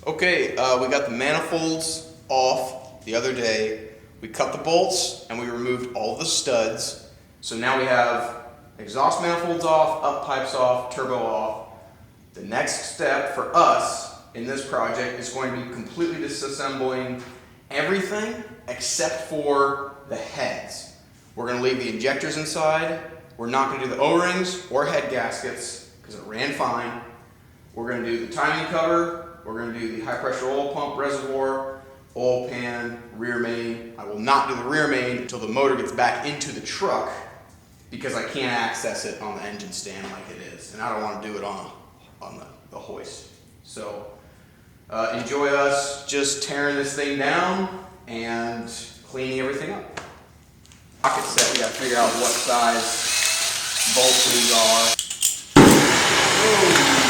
Okay, we got the manifolds off the other day. We cut the bolts and we removed all the studs. So now we have exhaust manifolds off, up pipes off, turbo off. The next step for us in this project is going to be completely disassembling everything except for the heads. We're going to leave the injectors inside. We're not going to do the O-rings or head gaskets because it ran fine. We're going to do the timing cover. We're going to do the high pressure oil pump reservoir, oil pan, rear main. I will not do the rear main until the motor gets back into the truck because I can't access it on the engine stand like it is. And I don't want to do it on the hoist. So enjoy us just tearing this thing down and cleaning everything up. Pocket set, we got to figure out what size bolts these are. Whoa.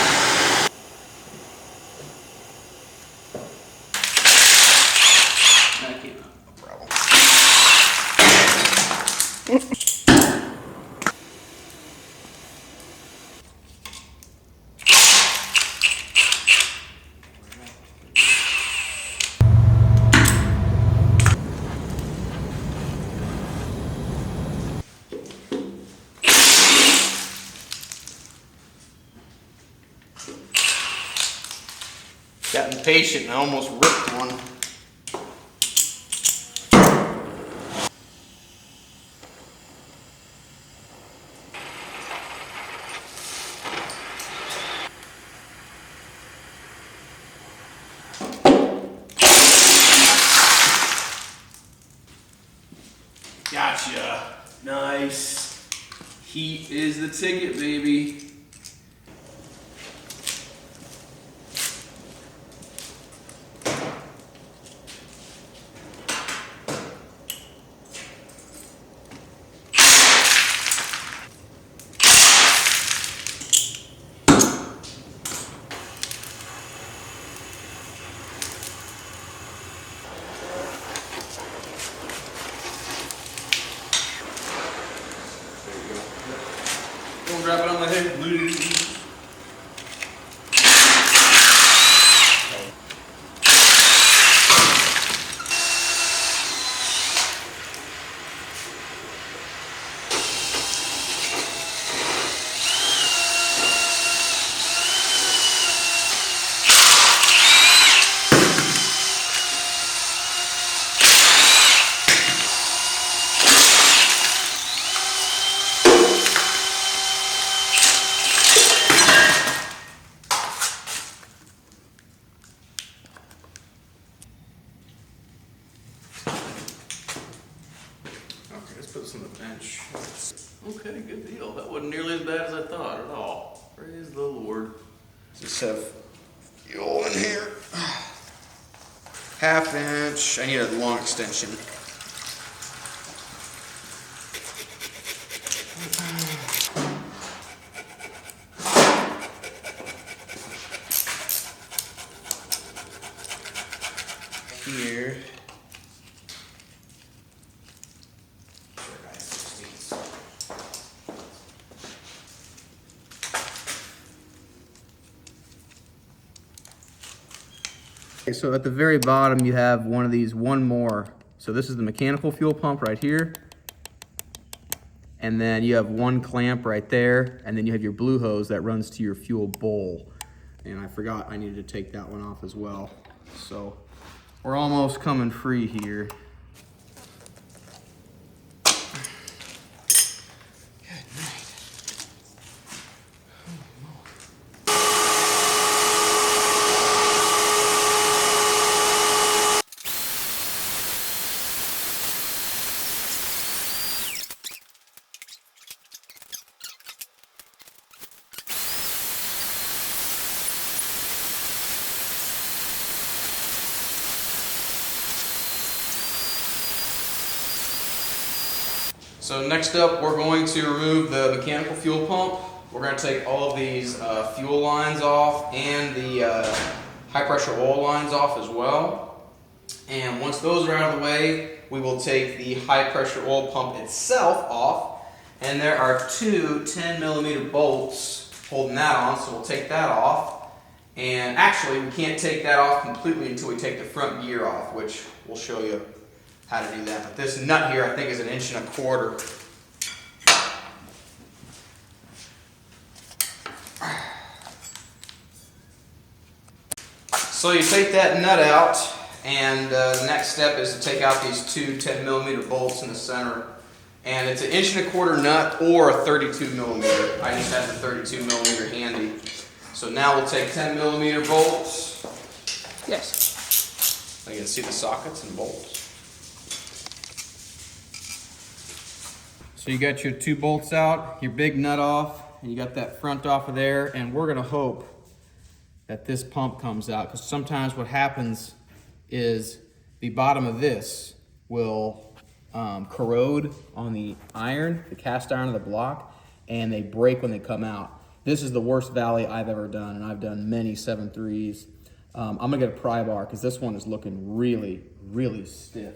Got impatient and I almost ripped one. Gotcha. Nice. Heat is the ticket, baby. Don't drop it on my head, please. Let's put this on the bench. Okay, good deal. That wasn't nearly as bad as I thought at all. Praise the Lord. Just have fuel in here. Half inch. I need a long extension. Here. Okay, so at the very bottom you have one of these, one more. So this is the mechanical fuel pump right here. And then you have one clamp right there, and then you have your blue hose that runs to your fuel bowl. And I forgot I needed to take that one off as well. So we're almost coming free here. So next up, we're going to remove the mechanical fuel pump. We're going to take all of these fuel lines off and the high pressure oil lines off as well. And once those are out of the way, we will take the high pressure oil pump itself off. And there are two 10mm bolts holding that on, so we'll take that off. And actually, we can't take that off completely until we take the front gear off, which we'll show you how to do that. But this nut here, I think, is 1.25 inches. So you take that nut out, and the next step is to take out these two 10mm bolts in the center. And it's 1.25 inch nut or a 32mm. I just have the 32mm handy. So now we'll take 10mm bolts. Yes. So you can see the sockets and bolts. So you got your 2 bolts out, your big nut off, and you got that front off of there, and we're gonna hope that this pump comes out, because sometimes what happens is the bottom of this will corrode on the iron, the cast iron of the block, and they break when they come out. This is the worst valley I've ever done, and I've done many 7.3s. I'm gonna get a pry bar because this one is looking really, really stiff.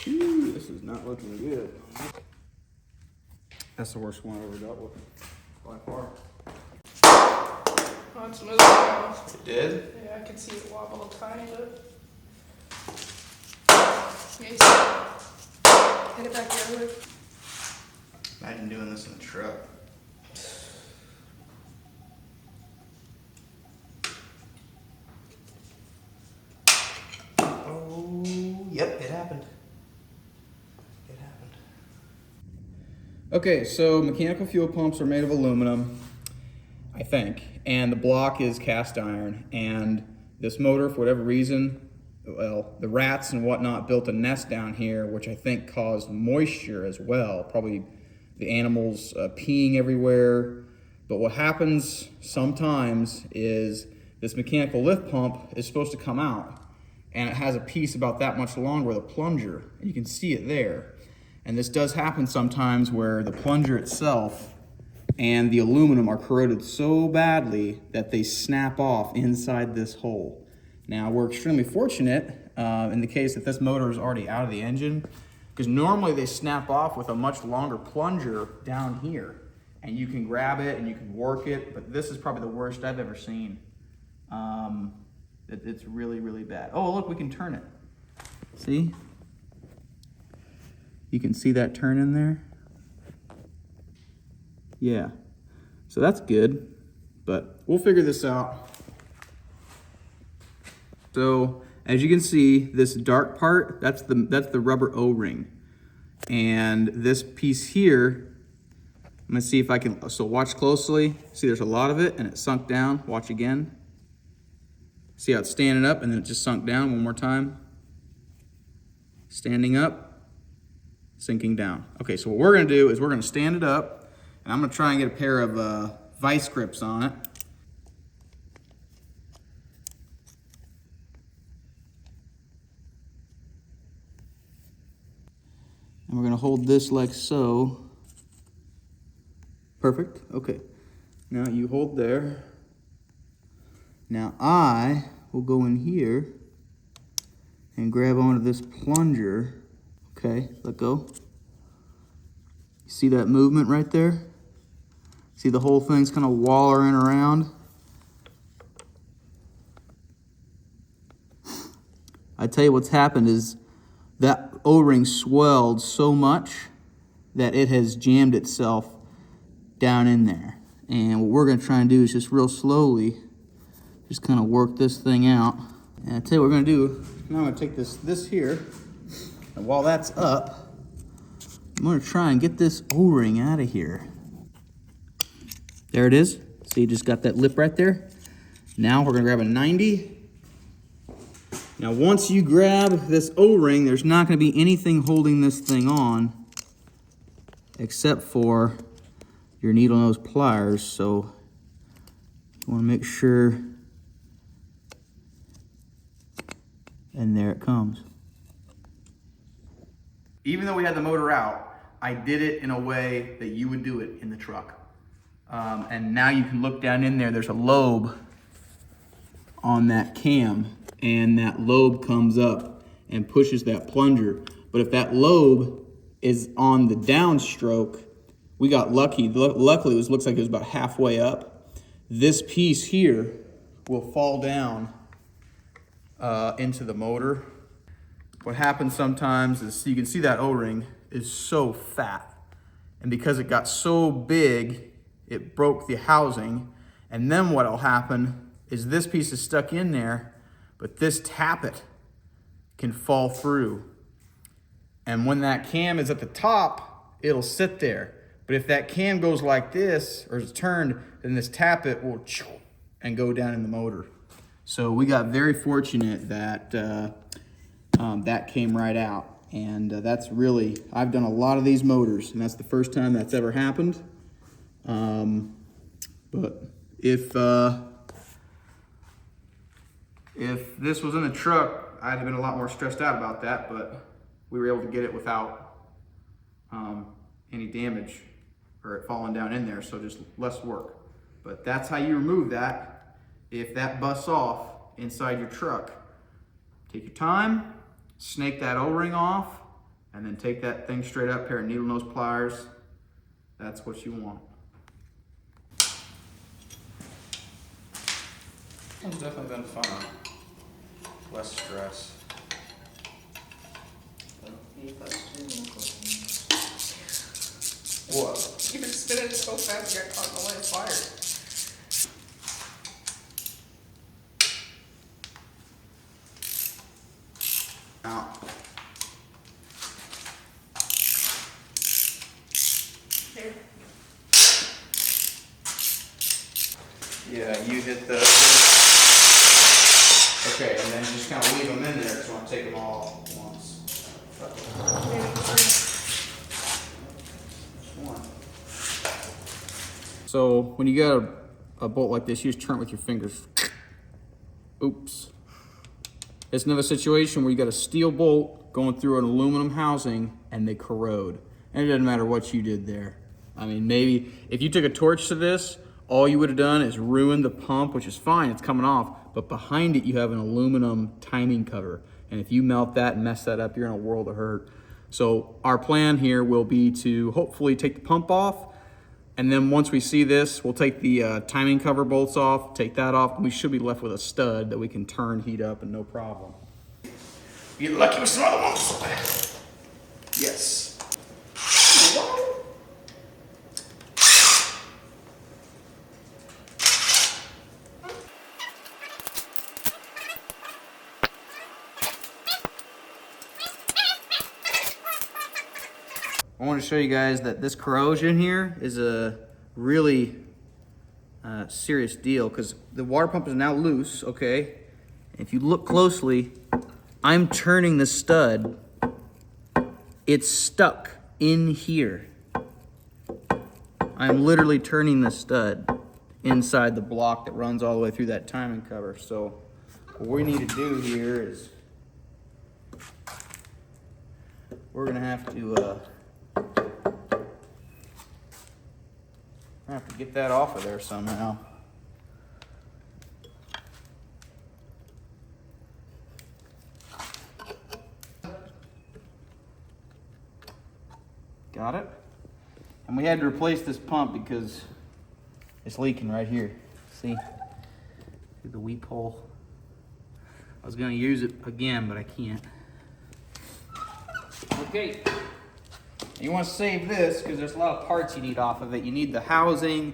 Ooh, this is not looking good. That's the worst one I've ever dealt with, by far. Oh, it's moving now. It did? Yeah, I can see it wobble a tiny bit. Yes. Hit it back the other way. Imagine doing this in the truck. Oh, yep, it happened. It happened. Okay, so mechanical fuel pumps are made of aluminum, I think, and the block is cast iron, and this motor, for whatever reason, well, the rats and whatnot built a nest down here, which I think caused moisture as well, probably the animals peeing everywhere. But what happens sometimes is this mechanical lift pump is supposed to come out, and it has a piece about that much long with a plunger, and you can see it there. And this does happen sometimes where the plunger itself and the aluminum are corroded so badly that they snap off inside this hole. Now, we're extremely fortunate in the case that this motor is already out of the engine, because normally they snap off with a much longer plunger down here, and you can grab it and you can work it, but this is probably the worst I've ever seen. It's really, really bad. Oh, look, we can turn it. See? You can see that turn in there? Yeah. So that's good, but we'll figure this out. So as you can see, this dark part, that's the rubber O-ring. And this piece here, I'm gonna see if I can, so watch closely. See, there's a lot of it and it sunk down. Watch again. See how it's standing up and then it just sunk down one more time. Standing up, sinking down. Okay, so what we're gonna do is we're gonna stand it up, and I'm gonna try and get a pair of vice grips on it. And we're gonna hold this like so. Perfect, okay. Now you hold there. Now I will go in here and grab onto this plunger. Okay, let go. You see that movement right there? See the whole thing's kind of wallering around? I tell you what's happened is that O-ring swelled so much that it has jammed itself down in there. And what we're gonna try and do is just real slowly, just kind of work this thing out. And I tell you what we're gonna do, now I'm gonna take this here, and while that's up, I'm gonna try and get this O-ring out of here. There it is. So you just got that lip right there. Now we're gonna grab a 90. Now once you grab this O-ring, there's not gonna be anything holding this thing on except for your needle nose pliers. So you wanna make sure, and there it comes. Even though we had the motor out, I did it in a way that you would do it in the truck. And now you can look down in there, there's a lobe on that cam, and that lobe comes up and pushes that plunger. But if that lobe is on the downstroke. We got lucky. Luckily, looks like it was about halfway up. This piece here will fall down into the motor. What happens sometimes is, you can see that O-ring is so fat. And because it got so big, it broke the housing. And then what'll happen is this piece is stuck in there, but this tappet can fall through. And when that cam is at the top, it'll sit there. But if that cam goes like this, or is turned, then this tappet will and go down in the motor. So we got very fortunate that that came right out. And that's really, I've done a lot of these motors, and that's the first time that's ever happened. But if this was in a truck, I'd have been a lot more stressed out about that, but we were able to get it without any damage or it falling down in there, so just less work. But that's how you remove that. If that busts off inside your truck, take your time, snake that O-ring off, and then take that thing straight up, pair of needle nose pliers. That's what you want. It's definitely been fun. Less stress. Any questions? What? You were spinning so fast, you got caught in the line of fire. Out. Here. Yeah, you hit the... Okay, and then just kind of leave them in there because you want to take them all at once. One. So when you got a bolt like this, you just turn it with your fingers. Oops. It's another situation where you got a steel bolt going through an aluminum housing and they corrode. And it doesn't matter what you did there. I mean, maybe if you took a torch to this, all you would have done is ruined the pump, which is fine, it's coming off, but behind it you have an aluminum timing cover. And if you melt that and mess that up, you're in a world of hurt. So our plan here will be to hopefully take the pump off, and then once we see this, we'll take the timing cover bolts off, take that off, and we should be left with a stud that we can turn, heat up, and no problem. You're lucky with some other ones. Yes. I want to show you guys that this corrosion here is a really serious deal because the water pump is now loose, okay? If you look closely, I'm turning the stud. It's stuck in here. I'm literally turning the stud inside the block that runs all the way through that timing cover. So what we need to do here is we're gonna have to get that off of there somehow. Got it? And we had to replace this pump because it's leaking right here. See? Through the weep hole. I was gonna use it again, but I can't. Okay. You want to save this because there's a lot of parts you need off of it. You need the housing,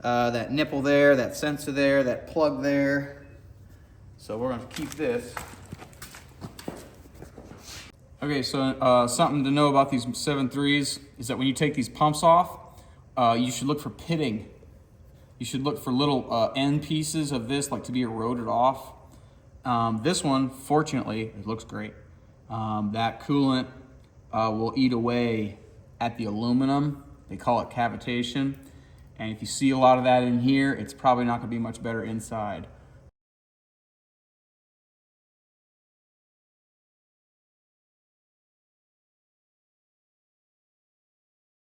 that nipple there, that sensor there, that plug there. So we're going to keep this. Okay, so something to know about these 7.3s is that when you take these pumps off, you should look for pitting. You should look for little end pieces of this like to be eroded off. This one, fortunately, it looks great. That coolant will eat away at the aluminum. They call it cavitation. And if you see a lot of that in here, it's probably not gonna be much better inside.